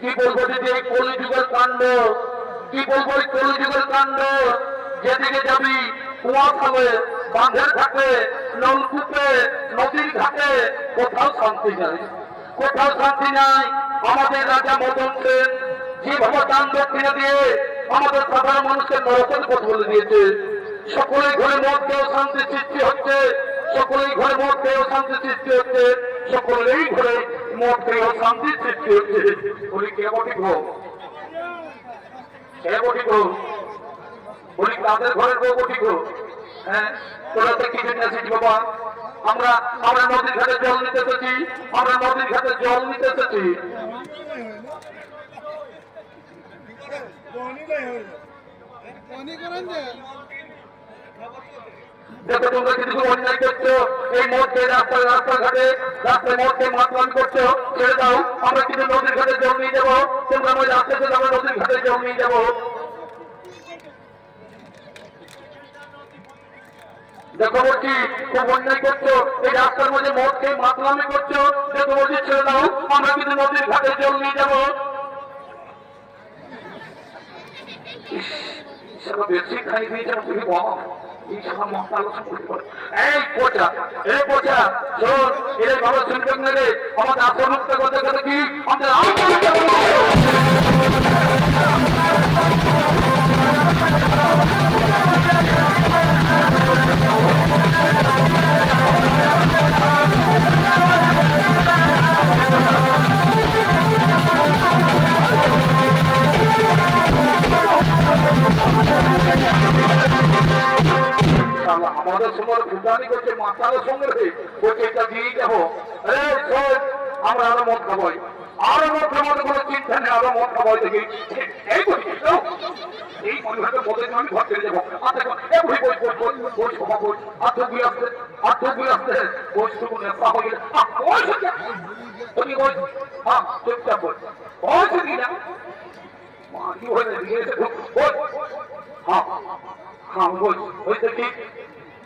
কি বলবো দিদি কলিযুগের কাণ্ড, কি বলবো কলিযুগের কাণ্ড। যেদিকে যাবি কুয়া খাবে, বাঁধের ঘাটে, নলকূপে, নদীর ঘাটে, কোথাও শান্তি নাই, কোথাও শান্তি নাই। আমাদের রাজা মদন সেন যেভাবে দান দক্ষিণা দিয়ে আমাদের সাধারণ মানুষকে নরকের পথ বলে দিয়েছে। সকলেই ঘরে মদ খেয়েও শান্তি সৃষ্টি হচ্ছে, সকলেই ঘরে মদ খেয়েও শান্তি সৃষ্টি হচ্ছে, সকলেই ঘরে মদ খেয়েও শান্তি সৃষ্টি হচ্ছে। বলি কে বটি হোক, কে বটি হোক, বলি তাদের ঘরের বউ বটি হোক। হ্যাঁ, তোরা তো কি জন্য আসিস বাবা? আমরা আমরা নদীর ঘাটে জল নিতে এসেছি, আমরা নদীর ঘাটে জল নিতে এসেছি। দেখো তোমরা কিছু অন্যায় করছো, এই মধ্যে রাস্তায় রাস্তাঘাটে রাস্তায় মধ্যে মাতলামি করছো, ছেড়ে দাও। আমরা কিন্তু নদীর ঘাটে জল নিয়ে যাবো, তোমরা ওই রাস্তা থেকে আমরা নদীর ঘাটে জল নিয়ে যাবো। দেখো বলছি খুব অন্যায় করছো, এই রাস্তার মধ্যে মদ খেয়ে মাতলামি করছো। দেখো বলছি ছেড়ে দাও, আমরা কিন্তু নদীর ঘাটে জল নিয়ে যাবো। বেশি খাই দিয়েছে তুমি বাবা, এই সব মশলা আলোচনা করতে পারে। এই পচা, এই পচা শোন, এই ভালো শুনবেন না রে, আমাদের আত্মহত্যা করতে গেলে কি আমাদের আমাদের সময় ভুটানি করছে, মাতালের সঙ্গে করছে, এটা দিয়ে যাবো। আমরা আরো মদ খাবো, আরো মধ্যে মধ্যে কোনো চিন্তা নেই, আরো মধ্যে বই দেখি এই বই এই মনোভাবের মধ্যে আমি ঘর চলে যাবো। বই বই বই বই বই সভা বই আত্মগুলি আসতে আত্মগুলি আসতে বই শুরু নেশা হয়ে গেলে বই তুমি বই হ্যাঁ চুপচাপ বই বই কি না কি হয়ে গেছে বই হ্যাঁ হ্যাঁ বই বই দেখি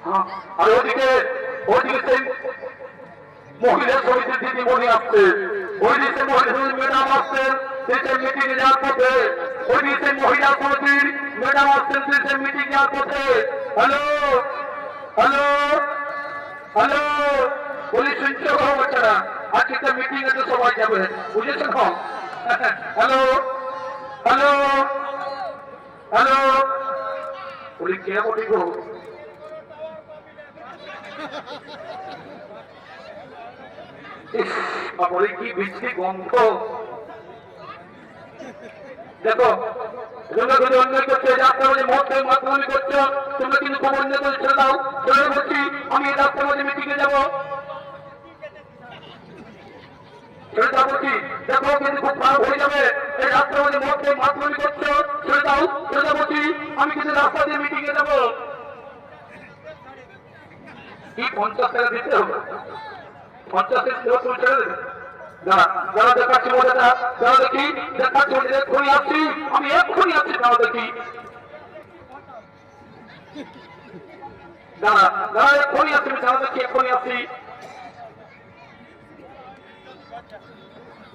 হ্যাঁ আর ওদিকে সেই মহিলা সমিতির দিদিমণি আসছে, ওই দিকে মহিলা সমিতির ম্যাডাম আসছেন দেশের মিটিং এ যাওয়ার পথে, ওই দিকে মহিলা সমিতির ম্যাডাম আসছেন দেশের মিটিং যাওয়ার পথে। হ্যালো হ্যালো হ্যালো বলি শুনছো বাচ্চারা, আজকে তো মিটিং এ তো সবাই যাবে, বুঝেছেন? হ্যালো হ্যালো হ্যালো বলি কে বলি গো বলে কি বৃষ্টি গন্ধ। দেখো তোমরা যদি অন্যায় করছো, রাস্তার মধ্যে মধ্যে মাধ্যমে করছো, তোমরা কিন্তু খবর নিয়ে করে ছেড়ে দাও। ছেড়ে বলছি আমি এই রাস্তার মধ্যে মিটিং এ যাবো, ছেড়ে দাও বলছি। দেখো কিন্তু খুব খারাপ হয়ে যাবে, এই রাস্তার মধ্যে মধ্যে মাধ্যমে করছো, ছেড়ে দাও। ছেড়ে দাও বলছি, আমি কিন্তু রাস্তা দিয়ে মিটিং এ যাবো। কি 50 টাকা দিতে হবে? 50 তুমি ছেড়ে দেবে? যারা দেখাচ্ছি মজাটা, যারা দেখি দেখাচ্ছি এক্ষুনি আসছি, আমি এক্ষুনি আসছি, যারা দেখি যারা এক্ষুনি আসছি, যারা দেখি এক্ষুনি আসছি,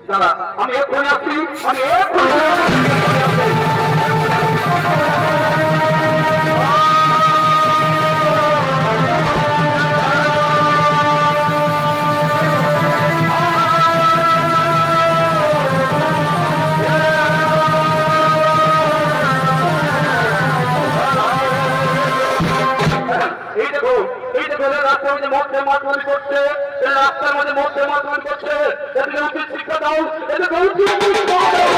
যারা আমি এক্ষুনি আসছি, আমি এক্ষুনি মধ্যে মাতমারি করছে, রাস্তার মধ্যে মধ্যে মাতমারি করছে, এদিকে উচিত শিক্ষা দাও, এদিকে উচিত শিক্ষা দাও।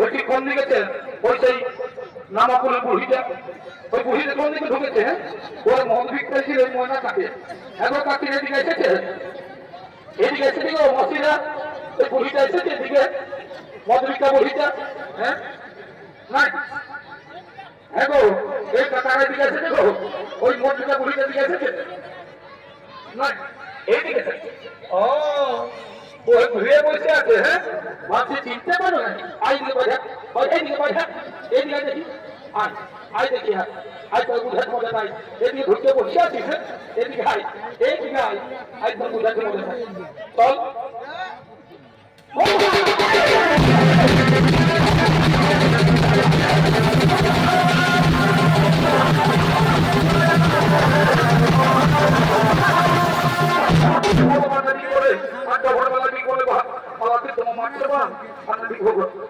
ওই কি কোন দিকে ওই সেই নামাকুলের বুড়িটা, ওই বুড়িটা কোন দিকে ঢুকেছে? ওর মন বিক্রি ছিল ওই ময়না কাকে এখন কাকি এদিকে এসেছে, এদিকে এসেছে গো মসিরা, ওই বুড়িটা এসেছে এদিকে মধুরিকা বুড়িটা। হ্যাঁ নাই হ্যাঁ গো এই কাকার এদিকে এসেছে গো, ওই মধুরিকা বুড়িটা দিকে এসেছে নাই এইদিকে এসেছে। ও ওই ঘুরে বসে আছে। হ্যাঁ ভাবছি চিনতে পারো না, আইদিকে বাজা এইদিকে বাজা এইদিকে দেখি আয় আয় দেখি। হ্যাঁ আয় তোর বুঝাতে মজা নাই, এদিকে ঘুরতে বসে আছিস। হ্যাঁ এদিকে আয় এইদিকে আয় আয় তোর বুঝাতে মজা নাই, চল।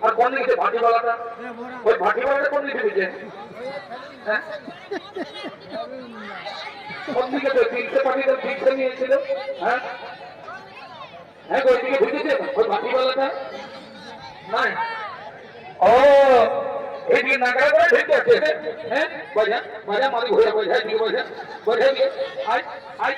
আর কোন দিকে ভাটিওয়ালাটা, ওই ভাটিওয়ালাটা কোন দিকে দিচ্ছে? হ্যাঁ কোন দিকে তিনটে পাঠিয়ে ঠিকছে নিয়েছিল? হ্যাঁ হ্যাঁ ওই দিকে ঢুকেছে ওই ভাটিওয়ালাটা নাই। ও এইদিকে নাগাড়া করে ঢুকে আছে। হ্যাঁ বাজা বাজা মারি ঘুরে বোঝাই দিকে বোঝা বোঝাই দিয়ে আয় আয়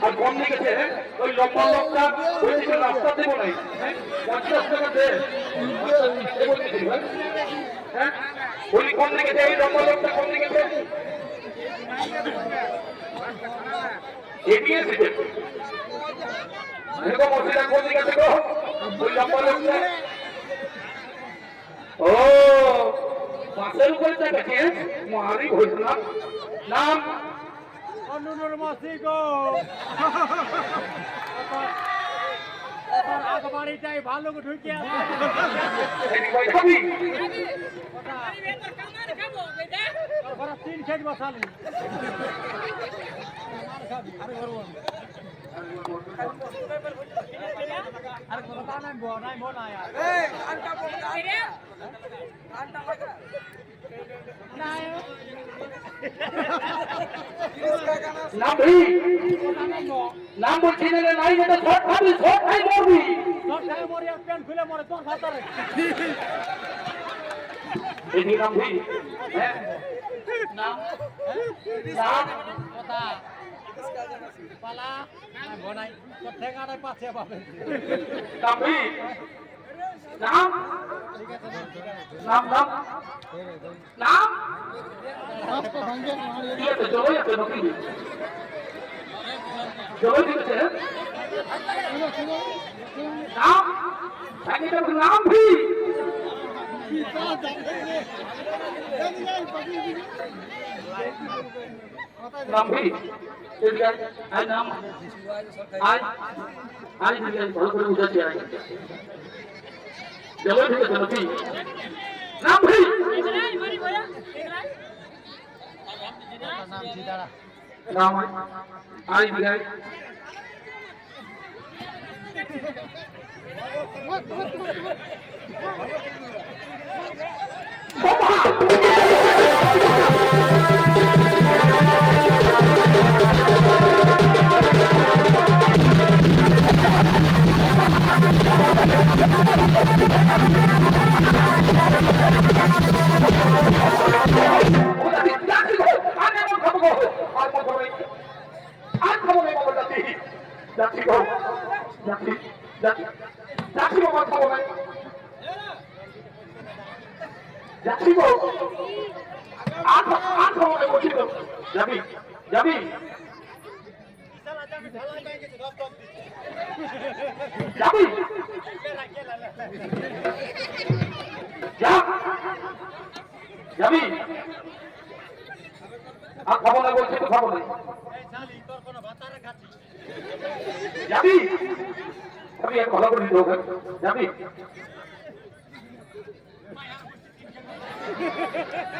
আর কোন দিকে ওই লম্বা লোকটা ওই দিকে রাস্তা দেবো নাই। 50 টাকা দে হ্যাঁ ওই কোন দিকে এই লম্বা লোকটা কোন দিকে এগিয়ে এসেছে। এরকম অসুবিধা কোন দিকে আছে গো? ওই লম্বা লোকটা। ও পাশের উপরে তো দেখে মারি হইল না। নাম অনুনুর মাসি গো আগবাড়িটাই ভালো ঢুকে আছে খাবি তিন খেত বসালি নাম বলছি না নাই এটা শর্ট খাবি শর্ট খাই মরবি মরে প্যান্ট খুলে মরে তোর ভাতারে এই নাম ভি হ্যাঁ নাম নাম কথা পালা বনাই তো ঠেঙ্গাটাই পাছে পাবে নাম ভি নাম নাম নাম নাম ये तो चलो ये तो नौकरी चलो ठीक है नाम ताकि तो नाम भी नाम भी ठीक है आज नाम आज आज ठीक है बहुत बड़े उधर से आएंगे चलो ठीक है चलो ठीक नाम भी नाम आज ठीक है যাবি যাবি যাবি যাবি আর খাবো না বলছি তো খাবো না যাবি আমি এক ভালো করে দিতে হবে যাবি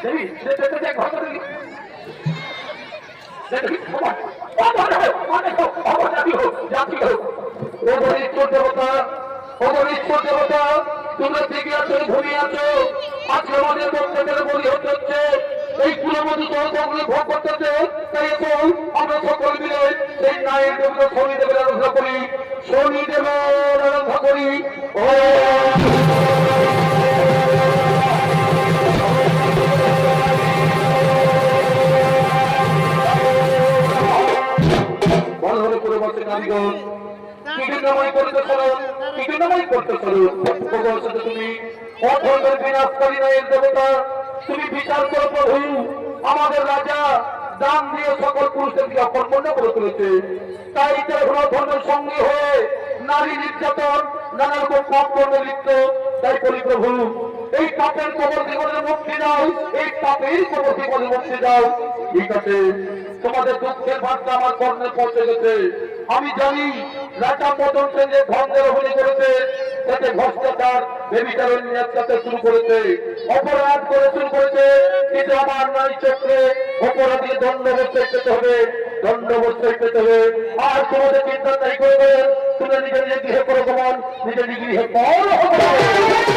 যাবি দেখ ভালো করে এই কুলমতি চলগুলো ভোগ করতেছে তাই এখন আমরা সকল মিলে এই নায়ের জন্য শনিদেবের আরাধনা করি শনিদেবের আরাধনা করি ও তুমি বিচার করো প্রভু আমাদের রাজা দান দিয়ে সকল পুরুষদেরকে অকর্মণ্য করে তুলেছে তাই ধর্মের সঙ্গে হয়ে নারী নির্যাতন নানা রকম পাপ কর্মে লিপ্ত তাই বলি প্রভু এই পাপের কবর জীবনের মুক্তি দাও এই পাপের কবর জীবনের মুক্তি দাও ঠিক আছে তোমাদের দুঃখের বার্তা আমার কর্ণে পৌঁছে গেছে আমি জানি রাজা মদন সেন যে ধর্মের অভিনয় করেছে তাতে ভ্রষ্টাচার বেবিচারের নিয়াতে শুরু করেছে অপরাধ করে শুরু করেছে কিন্তু আমার নারী চক্রে অপরাধী দণ্ডবস্থায় পেতে হবে দণ্ডবস্থায় পেতে হবে আর তোমাদের চিন্তা তাই করবে তুমি নিজের নিজের গৃহে করো গমন নিজের গৃহে পর হবে